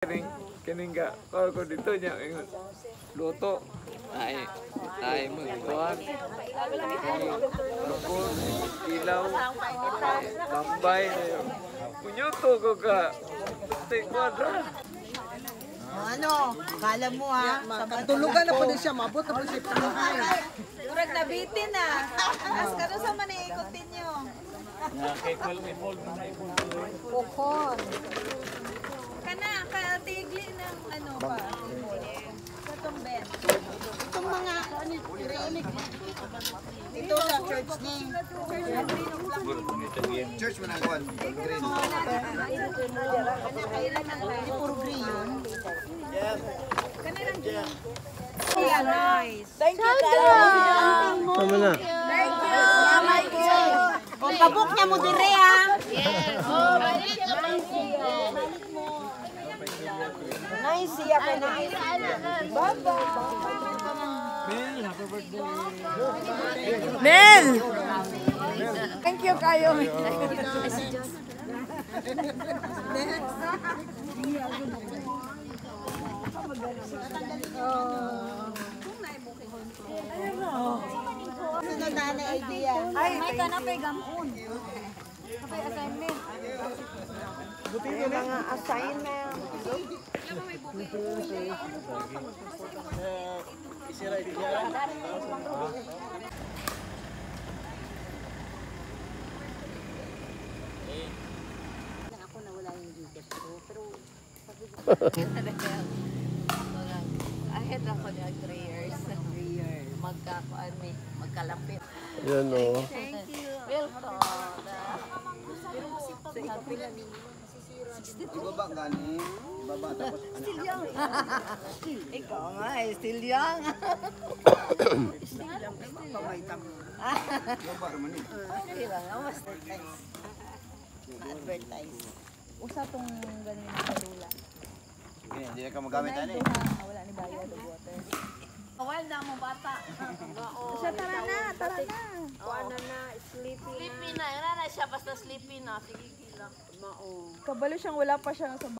Kining ka ko dito niya luto ay magkuhan lukon ilaw lambay punyuto ko ka putik kwadra. Ano, kala mo ha? Tulugan na po din siya, mabot na po siya pinahay. Durag na bitin na. As ka doon sa maniikutin nyo. Pukon. Kana, katigli ng ano pa. Katong Ben. Itong mga dito sa church ni. Church mo na kuhan. Green. Puro green yun. Yeah, nice. Thank you, Kalo. Tama na. Thank you. Salamat po. O, kabuk niya mo dire ha. Yes. Nice siya ka na. Bye-bye. Mel! Thank you kayo. Sunod na na idea. Ay, may ka na pa'y gamun. Kapay assignment. Yung mga assignment. Ako na wala yung gigas ko, pero ahead ako na 3 years. Magkakuan may magkalapit. Yan o. Thank you. Welcome. Ibaba gani. Ibaba tapos Still young. Ikaw nga eh, still young. ibaba naman eh. Okay lang, mas advertise. Usa tong ganin na kadula. Sige, hindi na ka magamit ani. Wala ni bayad og water. Awal na mo bata. Siya tara na, tara na. Kuana na, sleepy Sleepy na, yun na siya basta sleepy na. Sige lang. Kabalo siyang wala pa siya sa